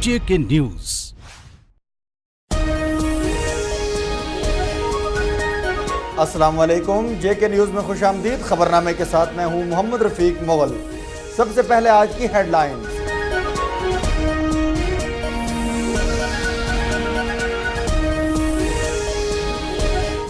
JK news. अस्सलाम वालेकुम, JK news में खुशामदीद। खबरनामे के साथ मैं हूं मोहम्मद रफीक मुगल। सबसे पहले आज की हेडलाइंस।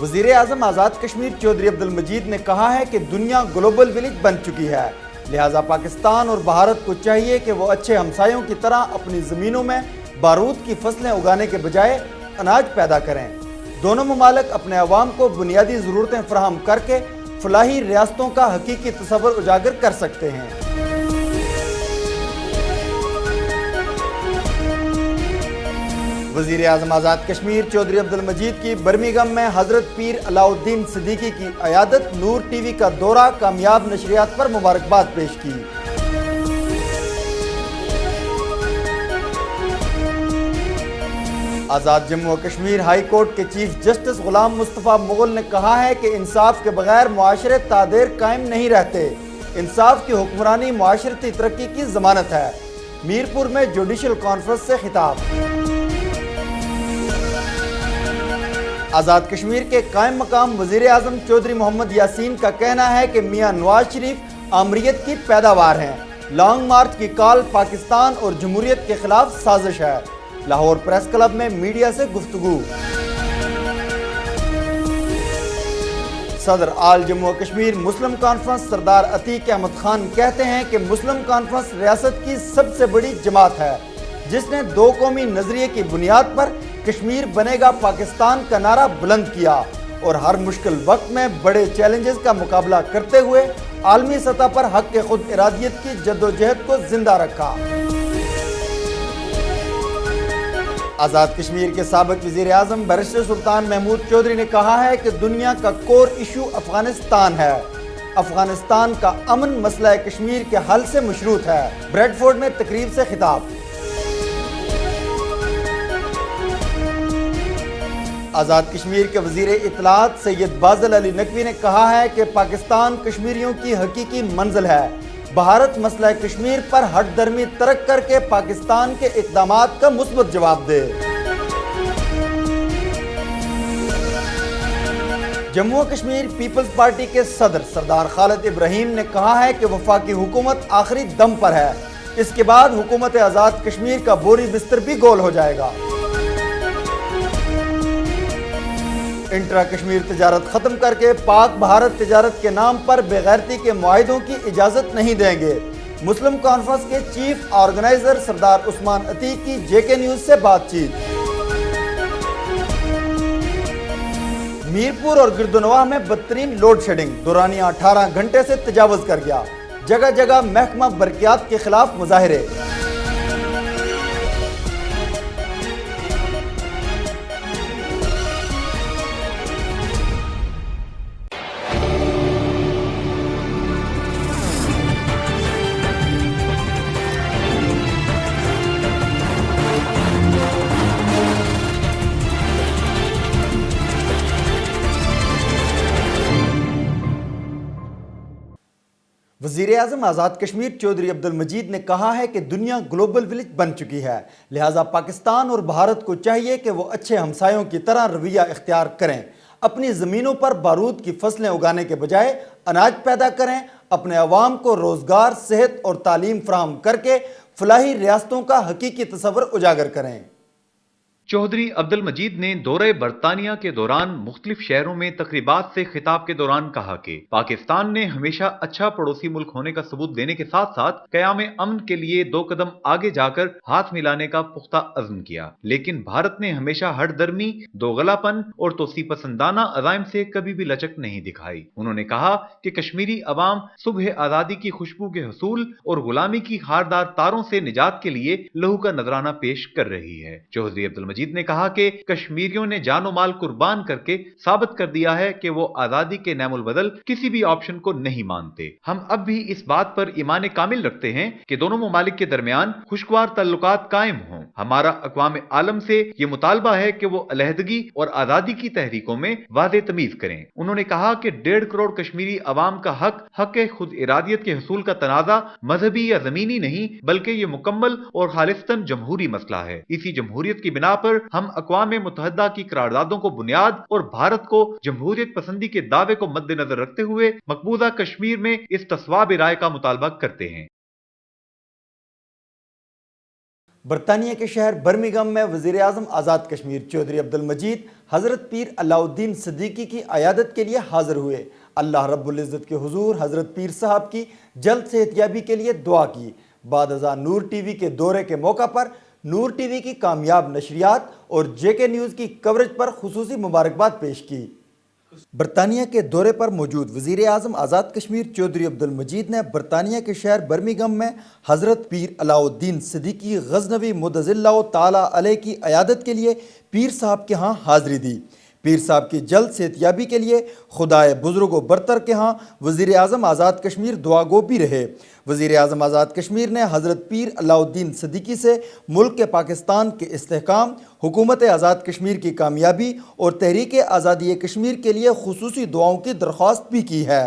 वज़ीर आज़म आज़ाद कश्मीर चौधरी अब्दुल मजीद ने कहा है कि दुनिया ग्लोबल विलेज बन चुकी है, लिहाजा पाकिस्तान और भारत को चाहिए कि वो अच्छे हमसायों की तरह अपनी ज़मीनों में बारूद की फसलें उगाने के बजाय अनाज पैदा करें। दोनों ममालिक अपने अवाम को बुनियादी ज़रूरतें फराहम करके फलाही रियासतों का हकीकी तस्वर उजागर कर सकते हैं। वज़ीर आज़म आज़ाद कश्मीर चौधरी अब्दुल मजीद की बर्मिंघम में हज़रत पीर अलाउद्दीन सिद्दीकी की क़यादत नूर टीवी का दौरा कामयाब नशरियात पर मुबारकबाद पेश की। आज़ाद जम्मू और कश्मीर हाई कोर्ट के चीफ जस्टिस गुलाम मुस्तफ़ा मुगल ने कहा है कि इंसाफ के बगैर मुआशरे तादेर कायम नहीं रहते। इंसाफ की हुक्मरानी मुआशरती तरक्की की ज़मानत है। मीरपुर में जुडिशल कॉन्फ्रेंस से खिताब। आज़ाद कश्मीर के कायम मकाम वज़ीर आज़म चौधरी मोहम्मद यासीन का कहना है कि मियाँ नवाज शरीफ आमरीत की पैदावार हैं। लॉन्ग मार्च की कॉल पाकिस्तान और जमहूरियत के खिलाफ साजिश है। लाहौर प्रेस क्लब में मीडिया से गुफ्तगू। सदर आल जम्मू और कश्मीर मुस्लिम कॉन्फ्रेंस सरदार अतीक अहमद खान कहते हैं कि मुस्लिम कॉन्फ्रेंस रियासत की सबसे बड़ी जमात है, जिसने दो कौमी नजरिए की बुनियाद पर कश्मीर बनेगा पाकिस्तान का नारा बुलंद किया और हर मुश्किल वक्त में बड़े चैलेंजेस का मुकाबला करते हुए आलमी सतह पर हक के खुद इरादियत की जद्दोजहद को जिंदा रखा। आज़ाद कश्मीर के साबिक वज़ीर आज़म बैरिस्टर सुल्तान महमूद चौधरी ने कहा है कि दुनिया का कोर इशू अफगानिस्तान है। अफगानिस्तान का अमन मसला कश्मीर के हल से मशरूत है। ब्रेडफोर्ड में तकरीब से खिताब। आज़ाद कश्मीर के वज़ीर इत्तलात सैयद बाज़ल अली नकवी ने कहा है कि पाकिस्तान कश्मीरियों की हकीकी मंजिल है। भारत मसला कश्मीर पर हट दर्मी तर्क करके पाकिस्तान के इक़दामात का मुस्बत जवाब दे। जम्मू और कश्मीर पीपल्स पार्टी के सदर सरदार खालिद इब्राहिम ने कहा है कि वफाकी हुकूमत आखिरी दम पर है। इसके बाद हुकूमत आज़ाद कश्मीर का बोरी बिस्तर भी गोल हो जाएगा। इंट्रा कश्मीर तिजारत खत्म करके पाक भारत तिजारत के नाम पर बेगैरती के मुआहिदों की इजाजत नहीं देंगे। मुस्लिम कॉन्फ्रेंस के चीफ ऑर्गेनाइजर सरदार उस्मान अतीक की JK न्यूज से बातचीत। मीरपुर और गिरदुनवाह में बदतरीन लोड शेडिंग, दौरानिया 18 घंटे से तजावुज कर गया। जगह जगह महकमा बरकियात के खिलाफ मुजाहिरे। वज़ीर आज़म आज़ाद कश्मीर चौधरी अब्दुल मजीद ने कहा है कि दुनिया ग्लोबल विलेज बन चुकी है, लिहाजा पाकिस्तान और भारत को चाहिए कि वो अच्छे हमसायों की तरह रवैया इख्तियार करें। अपनी ज़मीनों पर बारूद की फसलें उगाने के बजाय अनाज पैदा करें। अपने अवाम को रोज़गार, सेहत और तालीम फराहम करके फलाही रियासतों का हकीकी तस्वर उजागर करें। चौधरी अब्दुल मजीद ने दौरे बरतानिया के दौरान मुख्तलिफ शहरों में तकरीबात से खिताब के दौरान कहा कि पाकिस्तान ने हमेशा अच्छा पड़ोसी मुल्क होने का सबूत देने के साथ साथ क़याम अमन के लिए 2 कदम आगे जाकर हाथ मिलाने का पुख्ता अज़्म किया, लेकिन भारत ने हमेशा हठधर्मी, दोगलापन और तोसी पसंदाना अज़ाइम से कभी भी लचक नहीं दिखाई। उन्होंने कहा कि कश्मीरी अवाम सुबह आज़ादी की खुशबू के हसूल और गुलामी की खारदार तारों से निजात के लिए लहू का नजराना पेश कर रही है। चौधरी अब्दुल मजीद ने कहा कि कश्मीरियों ने जानो माल कुर्बान करके साबित कर दिया है कि वो आजादी के नैमुल बदल किसी भी ऑप्शन को नहीं मानते। हम अब भी इस बात पर ईमान कामिल रखते हैं कि दोनों ममालिक के दरमियान खुशगवार ताल्लुकात कायम हों। हमारा अक़वाम आलम से ये मुतालबा है कि वो अलहदगी और आजादी की तहरीकों में वाज़े तमीज करें। उन्होंने कहा कि 1.5 करोड़ कश्मीरी अवाम का हक खुद इरादियत के हसूल का तनाज़ा मजहबी या जमीनी नहीं बल्कि ये मुकम्मल और खालिस्तन जमहूरी मसला है। इसी जमहूरियत की बिना पर हम अक़वाम मुत्तहिदा की करारदादों को बुनियाद और भारत को जमहूरियत पसंदी के दावे को मद्देनजर रखते हुए मकबूजा कश्मीर में इस तस्वाब राय का मुतालबा करते हैं। बरतानिया के शहर बर्मिंघम में वज़ीर आज़म आज़ाद कश्मीर चौधरी अब्दुल मजीद हज़रत पीर अलाउद्दीन सिद्दीकी की अयादत के लिए हाजिर हुए। अल्लाह रब्बुल इज़्ज़त के हुजूर हज़रत पीर साहब की जल्द सेहतयाबी के लिए दुआ की। बाद अज़ा नूर टीवी के दौरे के मौका पर नूर टीवी की कामयाब नशरियात और जेके न्यूज़ की कवरेज पर खुसूसी मुबारकबाद पेश की। बरतानिया के दौरे पर मौजूद वज़ीर आज़म आज़ाद कश्मीर चौधरी अब्दुल मजीद ने बरतानिया के शहर बर्मिंघम में हज़रत पीर अलाउद्दीन सिद्दीकी गज़नवी मुदज़िल्लाहु ताला अलैह की अयादत के लिए पीर साहब के यहाँ हाज़िरी दी। पीर साहब की जल्द सेहतयाबी के लिए खुदाए बुजुर्गो बरतर के यहाँ वज़ीर आज़म आज़ाद कश्मीर दुआगो भी रहे। वज़ीर आज़म आज़ाद कश्मीर ने हज़रत पीर अलाउद्दीन सिद्दीकी से मुल्क के पाकिस्तान के इस्तेहकाम, हुकूमत आज़ाद कश्मीर की कामयाबी और तहरीक आज़ादी कश्मीर के लिए खुसूसी दुआओं की दरख्वास्त भी की है।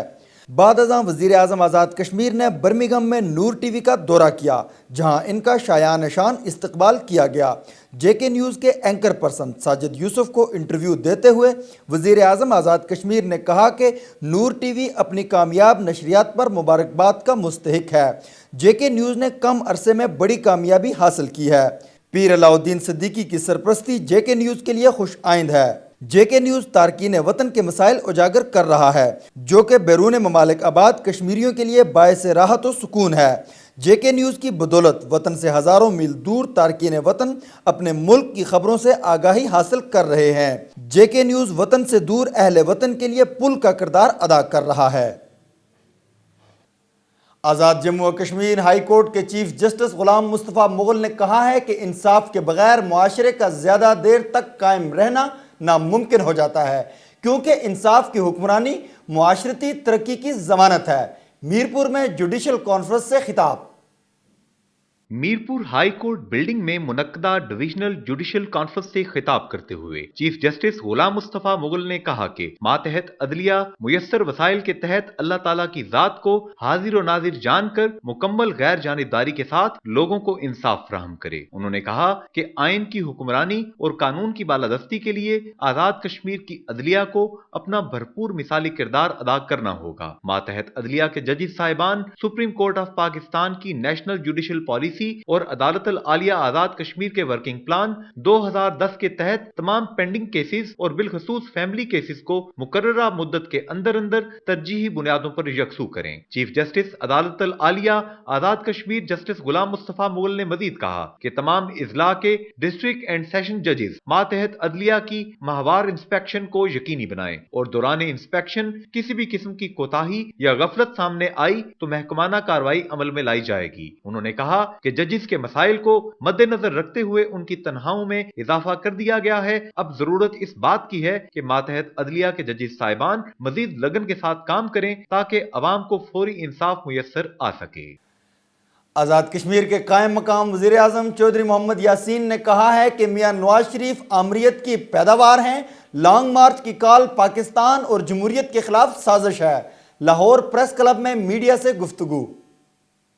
बाद अज़ां वज़ीर आज़म आज़ाद कश्मीर ने बर्मिंघम में नूर टीवी का दौरा किया, जहां इनका शायान शान इस्तकबाल किया गया। जेके न्यूज़ के एंकर पर्सन साजिद यूसुफ को इंटरव्यू देते हुए वज़ीर आज़म आज़ाद कश्मीर ने कहा कि नूर टीवी अपनी कामयाब नशरियात पर मुबारकबाद का मुस्तहिक है। जेके न्यूज़ ने कम अरसे में बड़ी कामयाबी हासिल की है। पीर अलाउद्दीन सिद्दीकी की सरपरस्ती जेके न्यूज़ के लिए खुश आइंद है। जेके न्यूज़ तारकीन वतन के मसाइल उजागर कर रहा है, जो कि बैरून ममालिक आबाद कश्मीरियों के लिए बायस राहत व सुकून है। जेके न्यूज़ की बदौलत वतन से हज़ारों मील दूर तारकीन वतन अपने मुल्क की खबरों से आगाही हासिल कर रहे हैं। जेके न्यूज़ वतन से दूर अहले वतन के लिए पुल का किरदार अदा कर रहा है। आज़ाद जम्मू और कश्मीर हाई कोर्ट के चीफ जस्टिस गुलाम मुस्तफ़ा मुग़ल ने कहा है कि इंसाफ के बगैर मुआशरे का ज़्यादा देर तक कायम रहना नामुमकिन हो जाता है, क्योंकि इंसाफ की हुक्मरानी मुआशरती तरक्की की ज़मानत है। मीरपुर में जुडिशल कॉन्फ्रेंस से खिताब। मीरपुर हाई कोर्ट बिल्डिंग में मुनक्कदा डिविजनल जुडिशल कॉन्फ्रेंस से खिताब करते हुए चीफ जस्टिस गुलाम मुस्तफ़ा मुग़ल ने कहा कि मातहत अदलिया मुयस्सर वसाइल के तहत अल्लाह ताला की जात को हाजिर और नाजिर जानकर मुकम्मल गैर जानिबदारी के साथ लोगों को इंसाफ फराहम करे। उन्होंने कहा कि आइन की हुक्मरानी और कानून की बालादस्ती के लिए आजाद कश्मीर की अदलिया को अपना भरपूर मिसाली किरदार अदा करना होगा। मातहत अदलिया के जजिस साहिबान सुप्रीम कोर्ट ऑफ पाकिस्तान की नेशनल जुडिशल पॉलिसी और अदालत आलिया आजाद कश्मीर के वर्किंग प्लान 2010 के तहत तमाम पेंडिंग केसेस और बिलखसूस फैमिली केसेस को मुकर्ररा मुद्दत के अंदर अंदर तरजीही बुनियादों पर यकसू करें। चीफ जस्टिस अदालत आलिया आजाद कश्मीर जस्टिस गुलाम मुस्तफ़ा मुग़ल ने मजीद कहा कि तमाम इजला के डिस्ट्रिक्ट एंड सेशन जजेस मातहत अदलिया की माहवार इंस्पेक्शन को यकीनी बनाएं और दौरान इंस्पेक्शन किसी भी किस्म की कोताही या गफलत सामने आई तो महकमाना कार्रवाई अमल में लाई जाएगी। उन्होंने कहा कि जजिस के मसाइल को मद्देनजर रखते हुए उनकी तनख्वाहों में इजाफा कर दिया गया है। अब जरूरत इस बात की है कि मातहत अदलिया के जजिस साहिबान मजीद लगन के साथ काम करें ताकि अवाम को फौरी इंसाफ मुयस्सर आ सके। आज़ाद कश्मीर के कायम मकाम वज़ीर आज़म चौधरी मोहम्मद यासीन ने कहा है कि मियां नवाज शरीफ आमरीत की पैदावार हैं। लॉन्ग मार्च की कॉल पाकिस्तान और जमहूरियत के खिलाफ साजिश है। लाहौर प्रेस क्लब में मीडिया से गुफ्तगू।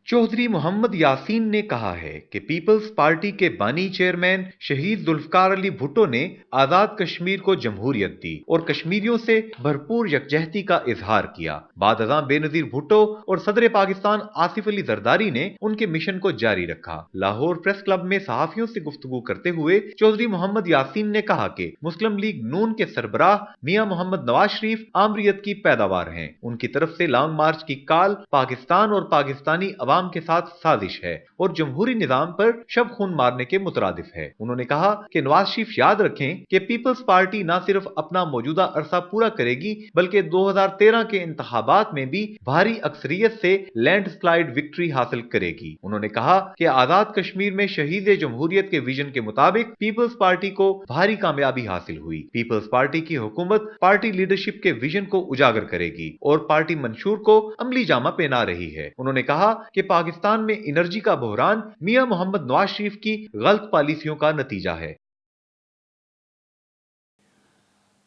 चौधरी मोहम्मद यासीन ने कहा है कि पीपल्स पार्टी के बानी चेयरमैन शहीद जुल्फकार अली भुट्टो ने आजाद कश्मीर को जमहूरियत दी और कश्मीरियों से भरपूर यकजहती का इजहार किया। बाद अज़ां बेनजीर भुट्टो और सदर पाकिस्तान आसिफ अली जरदारी ने उनके मिशन को जारी रखा। लाहौर प्रेस क्लब में सहाफियों से गुफ्तगू करते हुए चौधरी मोहम्मद यासीन ने कहा कि मुस्लिम लीग नून के सरबराह मियां मोहम्मद नवाज शरीफ आमरीत की पैदावार हैं। उनकी तरफ से लॉन्ग मार्च की कॉल पाकिस्तान और पाकिस्तानी अवाम عوام کے ساتھ سازش ہے اور جمہوری نظام پر شب خون مارنے کے مترادف ہے۔ انہوں نے کہا کہ نواز شریف یاد رکھیں کہ پیپلز پارٹی نہ صرف اپنا موجودہ عرصہ پورا کرے گی بلکہ 2013 کے انتخابات میں بھی بھاری اکثریت سے لینڈ سلائیڈ وکٹری حاصل کرے گی۔ انہوں نے کہا کہ آزاد کشمیر میں شہید جمہوریت کے ویژن کے مطابق پیپلز پارٹی کو بھاری کامیابی حاصل ہوئی۔ پیپلز پارٹی کی حکومت پارٹی لیڈرشپ کے ویژن کو اجاگر کرے گی اور پارٹی منشور کو عملی جامہ پہنا رہی ہے۔ انہوں نے کہا کہ پاکستان میں انرجی کا بحران میاں محمد نواز شریف کی غلط پالیسیوں کا نتیجہ ہے۔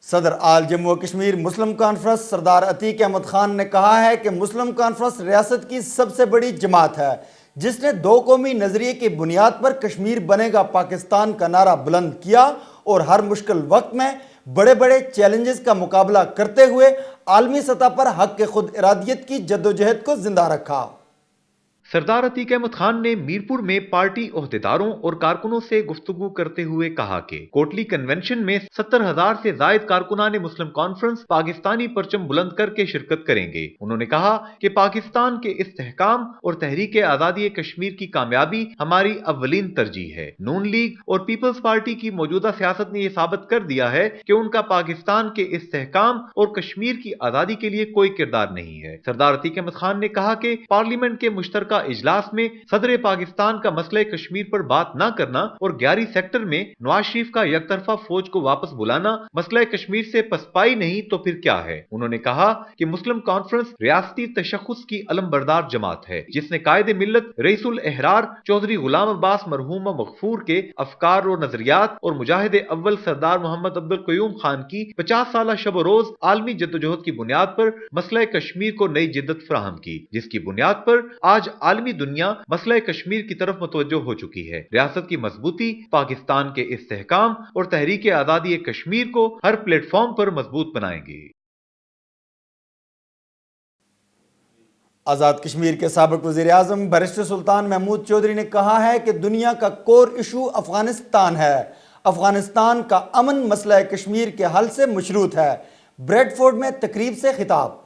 صدر آل جموں و کشمیر مسلم کانفرنس سردار عتیق احمد خان نے کہا ہے کہ مسلم کانفرنس ریاست کی سب سے بڑی جماعت ہے جس نے دو قومی نظریے کی بنیاد پر کشمیر بنے گا پاکستان کا نعرہ بلند کیا اور ہر مشکل وقت میں بڑے بڑے چیلنجز کا مقابلہ کرتے ہوئے عالمی سطح پر حق کے خود ارادیت کی جدوجہد کو زندہ رکھا۔ سردار عتیق احمد خان نے میرپور میں پارٹی عہدیداروں اور کارکنوں سے گفتگو کرتے ہوئے کہا کہ کوٹلی کنونشن میں 70,000 سے زائد کارکنان مسلم کانفرنس پاکستانی پرچم بلند کر کے شرکت کریں گے۔ انہوں نے کہا کہ پاکستان کے استحکام اور تحریک آزادی کشمیر کی کامیابی ہماری اولین ترجیح ہے۔ نون لیگ اور پیپلز پارٹی کی موجودہ سیاست نے یہ ثابت کر دیا ہے کہ ان کا پاکستان کے استحکام اور کشمیر کی آزادی کے لیے کوئی کردار نہیں ہے۔ سردار عتیق احمد خان نے کہا کہ پارلیمنٹ کے مشترکہ اجلاس میں صدر پاکستان کا مسئلہ کشمیر پر بات نہ کرنا اور 11 سیکٹر میں نواز شریف کا یک طرفہ فوج کو واپس بلانا مسئلہ کشمیر سے پسپائی نہیں تو پھر کیا ہے۔ انہوں نے کہا کہ مسلم کانفرنس ریاستی تشخص کی علم بردار جماعت ہے جس نے قائد ملت رئیس الاحرار چودھری غلام عباس مرحوم مغفور کے افکار و نظریات اور مجاہد اول سردار محمد عبدالقیوم خان کی 50 سالہ شب و روز عالمی جدوجہد کی بنیاد پر مسئلہ کشمیر کو نئی جدت فراہم کی، جس کی بنیاد پر آج عالمی دنیا مسئلہ کشمیر کی طرف متوجہ ہو چکی ہے۔ ریاست کی مضبوطی پاکستان کے استحکام اور تحریک آزادی کشمیر کو ہر پلیٹ فارم پر مضبوط بنائیں گے۔ آزاد کشمیر کے سابق وزیر اعظم بیرسٹر سلطان محمود چودھری نے کہا ہے کہ دنیا کا کور ایشو افغانستان ہے، افغانستان کا امن مسئلہ کشمیر کے حل سے مشروط ہے۔ بریڈ فورڈ میں تقریب سے خطاب۔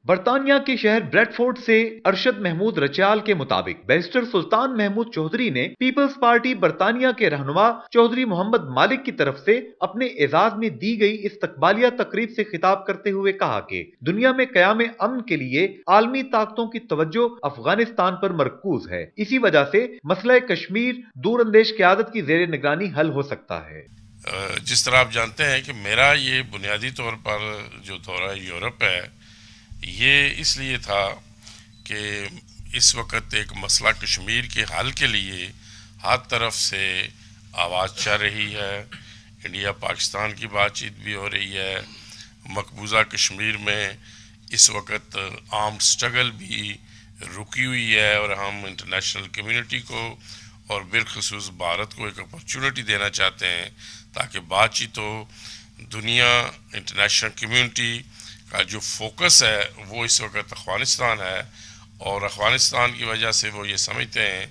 برطانیہ کے شہر بریڈ فورڈ سے ارشد محمود رچیال کے مطابق بیرسٹر سلطان محمود چودھری نے پیپلز پارٹی برطانیہ کے رہنما چودھری محمد مالک کی طرف سے اپنے اعزاز میں دی گئی استقبالیہ تقریب سے خطاب کرتے ہوئے کہا کہ دنیا میں قیام امن کے لیے عالمی طاقتوں کی توجہ افغانستان پر مرکوز ہے، اسی وجہ سے مسئلہ کشمیر دور اندیش قیادت کی زیر نگرانی حل ہو سکتا ہے۔ جس طرح آپ جانتے ہیں کہ میرا یہ بنیادی طور پر جو دورہ یورپ ہے یہ اس لیے تھا کہ اس وقت ایک مسئلہ کشمیر کے حل کے لیے ہر طرف سے آواز چل رہی ہے، انڈیا پاکستان کی بات چیت بھی ہو رہی ہے، مقبوضہ کشمیر میں اس وقت آرمڈ سٹرگل بھی رکی ہوئی ہے اور ہم انٹرنیشنل کمیونٹی کو اور بالخصوص بھارت کو ایک اپرچونٹی دینا چاہتے ہیں تاکہ بات چیت ہو۔ دنیا انٹرنیشنل کمیونٹی کا جو فوکس ہے وہ اس وقت افغانستان ہے اور افغانستان کی وجہ سے وہ یہ سمجھتے ہیں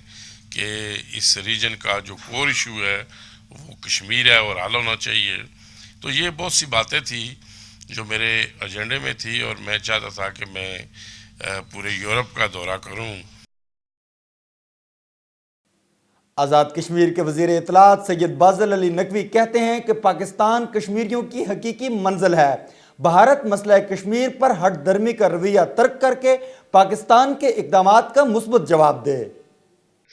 کہ اس ریجن کا جو کور ایشو ہے وہ کشمیر ہے اور حل ہونا چاہیے۔ تو یہ بہت سی باتیں تھی جو میرے ایجنڈے میں تھی اور میں چاہتا تھا کہ میں پورے یورپ کا دورہ کروں۔ آزاد کشمیر کے وزیر اطلاعات سید بازل علی نقوی کہتے ہیں کہ پاکستان کشمیریوں کی حقیقی منزل ہے۔ بھارت مسئلہ کشمیر پر ہٹ درمی کا رویہ ترک کر کے پاکستان کے اقدامات کا مثبت جواب دے۔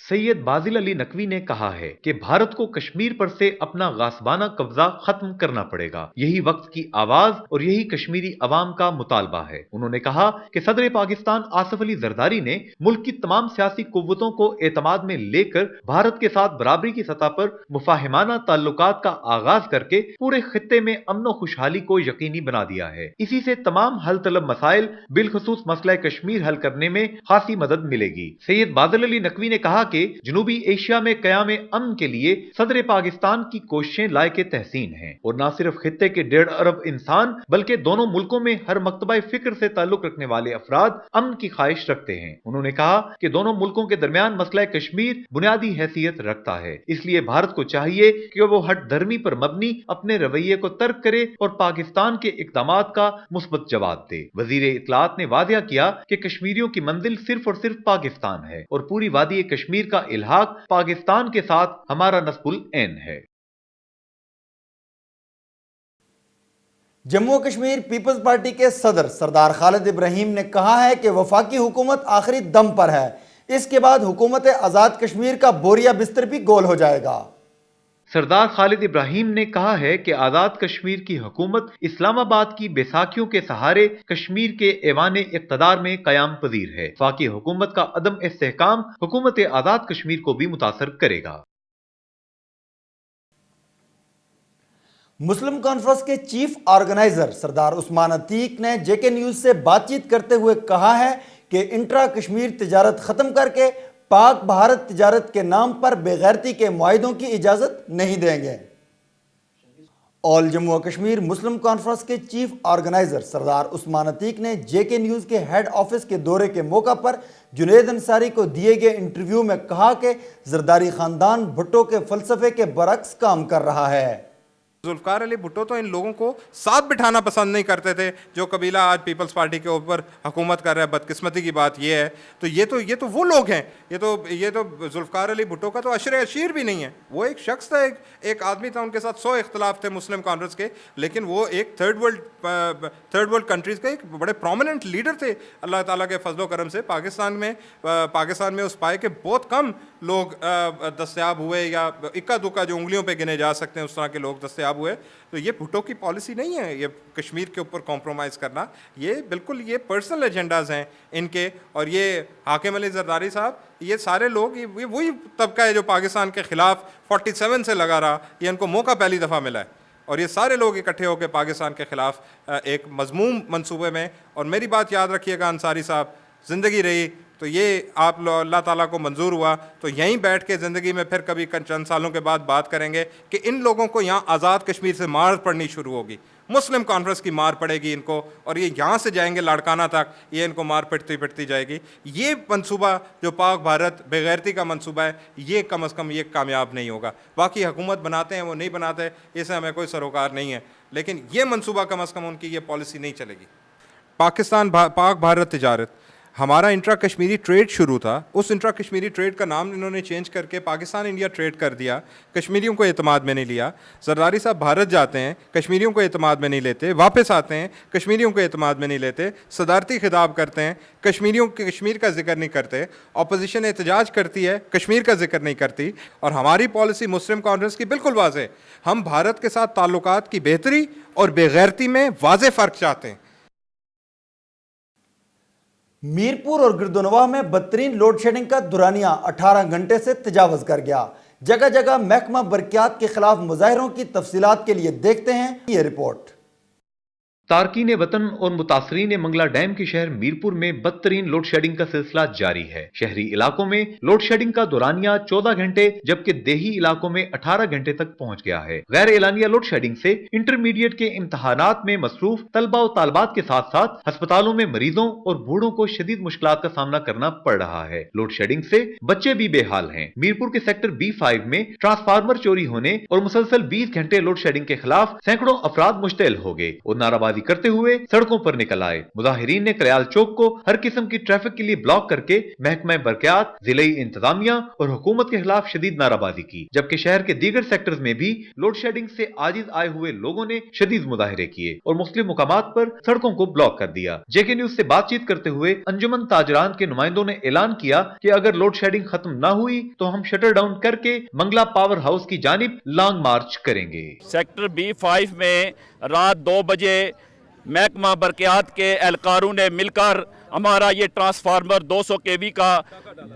سید بازل علی نقوی نے کہا ہے کہ بھارت کو کشمیر پر سے اپنا غاصبانہ قبضہ ختم کرنا پڑے گا، یہی وقت کی آواز اور یہی کشمیری عوام کا مطالبہ ہے۔ انہوں نے کہا کہ صدر پاکستان آصف علی زرداری نے ملک کی تمام سیاسی قوتوں کو اعتماد میں لے کر بھارت کے ساتھ برابری کی سطح پر مفاہمانہ تعلقات کا آغاز کر کے پورے خطے میں امن و خوشحالی کو یقینی بنا دیا ہے۔ اسی سے تمام حل طلب مسائل بالخصوص مسئلہ کشمیر حل کرنے میں خاصی مدد ملے گی۔ سید بازل علی نقوی نے کہا کہ جنوبی ایشیا میں قیام امن کے لیے صدر پاکستان کی کوششیں لائق تحسین ہیں اور نہ صرف خطے کے 1.5 ارب انسان بلکہ دونوں ملکوں میں ہر مکتبہ فکر سے تعلق رکھنے والے افراد امن کی خواہش رکھتے ہیں۔ انہوں نے کہا کہ دونوں ملکوں کے درمیان مسئلہ کشمیر بنیادی حیثیت رکھتا ہے، اس لیے بھارت کو چاہیے کہ وہ ہٹ دھرمی پر مبنی اپنے رویے کو ترک کرے اور پاکستان کے اقدامات کا مثبت جواب دے۔ وزیر اطلاعات نے واضح کیا کہ کشمیریوں کی منزل صرف اور صرف پاکستان ہے اور پوری وادی کشمیر کا الحاق پاکستان کے ساتھ ہمارا نصب العین ہے۔ جموں و کشمیر پیپلز پارٹی کے صدر سردار خالد ابراہیم نے کہا ہے کہ وفاقی حکومت آخری دم پر ہے، اس کے بعد حکومت آزاد کشمیر کا بوریا بستر بھی گول ہو جائے گا۔ سردار خالد ابراہیم نے کہا ہے کہ آزاد کشمیر کی حکومت اسلام آباد کی بیساکھیوں کے سہارے کشمیر کے ایوان اقتدار میں قیام پذیر ہے۔ وفاقی حکومت کا عدم استحکام حکومت آزاد کشمیر کو بھی متاثر کرے گا۔ مسلم کانفرنس کے چیف آرگنائزر سردار عثمان عتیق نے جے کے نیوز سے بات چیت کرتے ہوئے کہا ہے کہ انٹرا کشمیر تجارت ختم کر کے پاک بھارت تجارت کے نام پر بے غیرتی کے معاہدوں کی اجازت نہیں دیں گے۔ آل جموں و کشمیر مسلم کانفرنس کے چیف آرگنائزر سردار عثمان عتیق نے جے کے نیوز کے ہیڈ آفس کے دورے کے موقع پر جنید انصاری کو دیے گئے انٹرویو میں کہا کہ زرداری خاندان بھٹو کے فلسفے کے برعکس کام کر رہا ہے۔ ذوالفقار علی بھٹو تو ان لوگوں کو ساتھ بٹھانا پسند نہیں کرتے تھے جو قبیلہ آج پیپلز پارٹی کے اوپر حکومت کر رہا ہے۔ بدقسمتی کی بات یہ ہے تو یہ تو وہ لوگ ہیں، یہ تو ذوالفقار علی بھٹو کا تو عشر عشیر بھی نہیں ہے۔ وہ ایک شخص تھا، ایک آدمی تھا، ان کے ساتھ 100 اختلاف تھے مسلم کانفرنس کے، لیکن وہ ایک تھرڈ ورلڈ کنٹریز کا ایک بڑے پرومیننٹ لیڈر تھے۔ اللہ تعالیٰ کے فضل و کرم سے پاکستان میں اس پائے کے بہت کم لوگ دستیاب ہوئے، یا اکا دکا جو انگلیوں پہ گنے جا سکتے ہیں اس طرح کے لوگ دستیاب ہوئے۔ تو یہ بھٹو کی پالیسی نہیں ہے یہ کشمیر کے اوپر کمپرومائز کرنا، یہ بالکل یہ پرسنل ایجنڈاز ہیں ان کے۔ اور یہ حاکم علی زرداری صاحب، یہ سارے لوگ یہ وہی طبقہ ہے جو پاکستان کے خلاف 47 سے لگا رہا، یہ ان کو موقع پہلی دفعہ ملا ہے، اور یہ سارے لوگ اکٹھے ہو کے پاکستان کے خلاف ایک مذموم منصوبے میں۔ اور میری بات یاد رکھیے گا انصاری صاحب، زندگی رہی تو یہ آپ اللہ تعالیٰ کو منظور ہوا تو یہیں بیٹھ کے زندگی میں پھر کبھی چند سالوں کے بعد بات کریں گے کہ ان لوگوں کو یہاں آزاد کشمیر سے مار پڑنی شروع ہوگی، مسلم کانفرنس کی مار پڑے گی ان کو، اور یہ یہاں سے جائیں گے لاڑکانہ تک، یہ ان کو مار پڑتی جائے گی۔ یہ منصوبہ جو پاک بھارت بے غیرتی کا منصوبہ ہے، یہ کم از کم یہ کامیاب نہیں ہوگا۔ باقی حکومت بناتے ہیں وہ نہیں بناتے، اس سے ہمیں کوئی سروکار نہیں ہے، لیکن یہ منصوبہ کم از کم ان کی یہ پالیسی نہیں چلے گی۔ پاک بھارت تجارت، ہمارا انٹرا کشمیری ٹریڈ شروع تھا، اس انٹرا کشمیری ٹریڈ کا نام انہوں نے چینج کر کے پاکستان انڈیا ٹریڈ کر دیا، کشمیریوں کو اعتماد میں نہیں لیا۔ زرداری صاحب بھارت جاتے ہیں، کشمیریوں کو اعتماد میں نہیں لیتے، واپس آتے ہیں، کشمیریوں کو اعتماد میں نہیں لیتے، صدارتی خطاب کرتے ہیں، کشمیر کا ذکر نہیں کرتے، اپوزیشن احتجاج کرتی ہے، کشمیر کا ذکر نہیں کرتی۔ اور ہماری پالیسی مسلم کانفرنس کی بالکل واضح ہے، ہم بھارت کے ساتھ تعلقات کی بہتری اور بے غیرتی میں واضح فرق چاہتے ہیں۔ میرپور اور گردونواہ میں بدترین لوڈ شیڈنگ کا دورانیہ 18 گھنٹے سے تجاوز کر گیا۔ جگہ جگہ محکمہ برقیات کے خلاف مظاہروں کی تفصیلات کے لیے دیکھتے ہیں یہ رپورٹ۔ تارکین وطن اور متاثرین منگلا ڈیم کے شہر میرپور میں بدترین لوڈ شیڈنگ کا سلسلہ جاری ہے۔ شہری علاقوں میں لوڈ شیڈنگ کا دورانیہ 14 گھنٹے جبکہ دیہی علاقوں میں 18 گھنٹے تک پہنچ گیا ہے۔ غیر اعلانیہ لوڈ شیڈنگ سے انٹرمیڈیٹ کے امتحانات میں مصروف طلبہ و طالبات کے ساتھ ساتھ ہسپتالوں میں مریضوں اور بوڑھوں کو شدید مشکلات کا سامنا کرنا پڑ رہا ہے۔ لوڈ شیڈنگ سے بچے بھی بے حال ہیں۔ میرپور کے سیکٹر B5 میں ٹرانسفارمر چوری ہونے اور مسلسل 20 گھنٹے لوڈ شیڈنگ کے خلاف سینکڑوں افراد مشتعل ہو گئے اور نعرہ بازی کرتے ہوئے سڑکوں پر نکل آئے۔ مظاہرین نے کریال چوک کو ہر قسم کی ٹریفک کے لیے بلاک کر کے محکمہ برقیات، ضلعی انتظامیہ اور حکومت کے خلاف شدید نعرہ بازی کی، جبکہ شہر کے دیگر سیکٹرز میں بھی لوڈ شیڈنگ سے عاجز آئے ہوئے لوگوں نے شدید مظاہرے کیے اور مختلف مقامات پر سڑکوں کو بلاک کر دیا۔ جے کے نیوز سے بات چیت کرتے ہوئے انجمن تاجران کے نمائندوں نے اعلان کیا کہ اگر لوڈ شیڈنگ ختم نہ ہوئی تو ہم شٹر ڈاؤن کر کے منگلا پاور ہاؤس کی جانب لانگ مارچ کریں گے۔ سیکٹر B5 میں رات 2 بجے محکمہ برقیات کے اہلکاروں نے مل کر ہمارا یہ ٹرانسفارمر 200 kV کا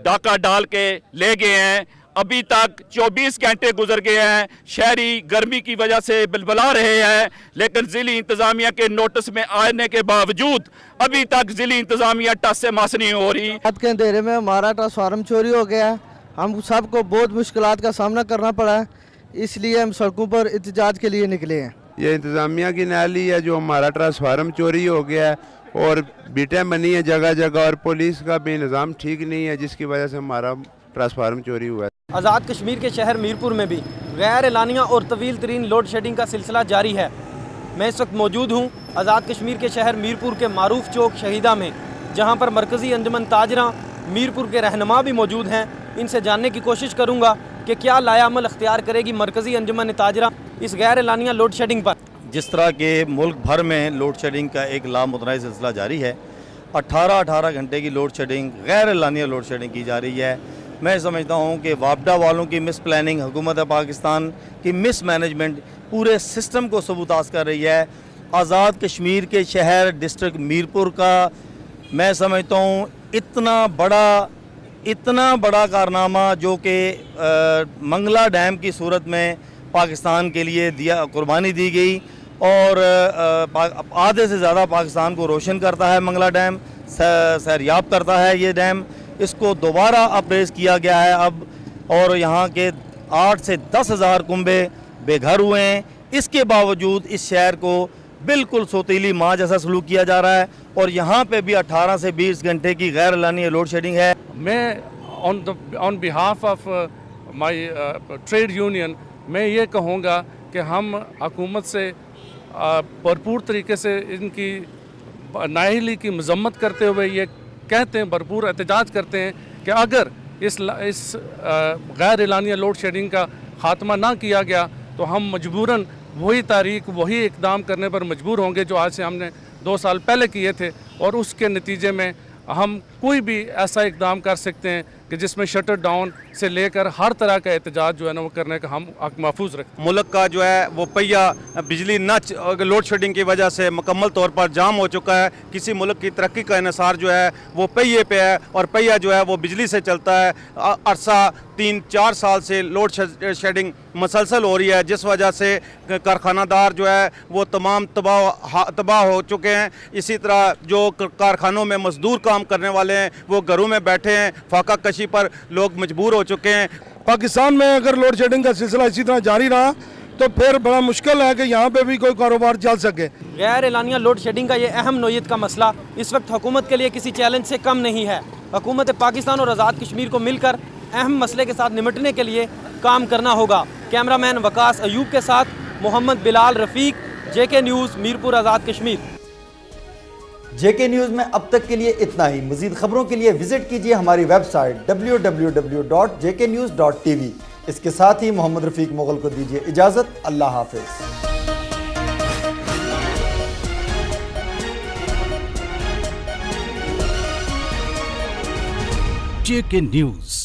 ڈاکہ ڈال کے لے گئے ہیں۔ ابھی تک 24 گھنٹے گزر گئے ہیں، شہری گرمی کی وجہ سے بلبلا رہے ہیں، لیکن ضلعی انتظامیہ کے نوٹس میں آنے کے باوجود ابھی تک ضلعی انتظامیہ ٹس سے مس نہیں ہو رہی۔ رات کے اندھیرے میں ہمارا ٹرانسفارمر چوری ہو گیا ہے हम सबको बहुत मुश्किलात का सामना करना पड़ा है, इसलिए हम सड़कों पर एहतजाज के लिए निकले हैं। ये इंतज़ामिया की नाली है जो हमारा ट्रांसफार्म चोरी हो गया है और बीटें बनी है जगह जगह और पुलिस का भी निज़ाम ठीक नहीं है जिसकी वजह से हमारा ट्रांसफार्म चोरी हुआ है। आज़ाद कश्मीर के शहर मीरपुर में भी गैर एलानिया और तवील तरीन लोड शेडिंग का सिलसिला जारी है। मैं इस वक्त मौजूद हूँ आज़ाद कश्मीर के शहर मीरपुर के मारूफ चौक शहीदा में, जहाँ पर मरकज़ी अंजुमन ताजरा मीरपुर के रहनुमा भी मौजूद हैं। इनसे जानने की कोशिश करूँगा कि क्या लायामल अख्तियार करेगी मरकज़ी अंजुमन ताजरा इस गैर एलानिया लोड शेडिंग पर। जिस तरह के मुल्क भर में लोड शेडिंग का एक लामुतनाज़ सिलसिला जारी है, 18 घंटे की लोड शेडिंग, गैर एलानिया लोड शेडिंग की जा रही है। मैं समझता हूँ कि वापडा वालों की मिस प्लानिंग, हुकूमत पाकिस्तान की मिस मैनेजमेंट पूरे सिस्टम को सबूताज़ कर रही है। आज़ाद कश्मीर के शहर डिस्ट्रिक्ट मीरपुर का मैं समझता हूँ इतना बड़ा कारनामा जो कि मंगला डैम की सूरत में पाकिस्तान के लिए कुर्बानी दी गई और आधे से ज़्यादा पाकिस्तान को रोशन करता है। मंगला डैम सैरयाब करता है ये डैम, इसको दोबारा अप्रेस किया गया है अब, और यहाँ के 8 से 10 हज़ार कुंबे बेघर हुए हैं। इसके बावजूद इस शहर को बिल्कुल सोतीली माँ जैसा सलूक किया जा रहा है और यहाँ पे भी 18 से 20 घंटे की गैर एलानी लोड शेडिंग है। मैं on behalf of my trade union मैं ये कहूँगा कि हम हुकूमत से भरपूर तरीके से इनकी नाअहली की मजम्मत करते हुए ये कहते हैं, भरपूर एहतजाज करते हैं कि अगर इस गैर एलानिया लोड शेडिंग का ख़ात्मा ना किया गया तो हम मजबूरन वही तारीख, वही इक़दाम करने पर मजबूर होंगे जो आज से हमने 2 साल पहले किए थे, और उसके नतीजे में हम कोई भी ऐसा इक़दाम कर सकते हैं कि जिसमें शटर डाउन से लेकर हर तरह का एहतजाज जो है ना वो करने का हम हक महफूज रखते हैं। मुल्क का जो है वो पहिया बिजली लोड शेडिंग की वजह से मुकम्मल तौर पर जाम हो चुका है। किसी मुल्क की तरक्की का इन्हिसार जो है वो पहिए पे है और पहिया जो है वो बिजली से चलता है। अरसा 3-4 साल से लोड शेडिंग मसलसल हो रही है, जिस वजह से कारखानादार जो है वो तमाम तबाह हो चुके हैं। इसी तरह जो कारखानों में मजदूर काम करने वाले हैं वो घरों में बैठे हैं, फाका कशी पर लोग मजबूर हो चुके हैं। पाकिस्तान में अगर लोड शेडिंग का सिलसिला इसी तरह जारी रहा तो फिर बड़ा मुश्किल है कि यहाँ पे भी कोई कारोबार चल सके। गैर एलानिया लोड शेडिंग का ये अहम नोयत का मसला इस वक्त हुकूमत के लिए किसी चैलेंज से कम नहीं है। हुकूमत पाकिस्तान और आज़ाद कश्मीर को मिलकर अहम मसले के साथ निपटने के लिए काम करना होगा। कैमरामैन वकास अयूब के साथ मोहम्मद बिलाल रफ़ीक, JK news Mirpur Azad Kashmir. JK news में अब तक के लिए इतना ही। मज़ीद खबरों के लिए विजिट कीजिए हमारी वेबसाइट www.jknews.tv। इसके साथ ही मोहम्मद रफ़ीक मुग़ल को दीजिए इजाज़त। अल्लाह हाफ़िज़। JK news.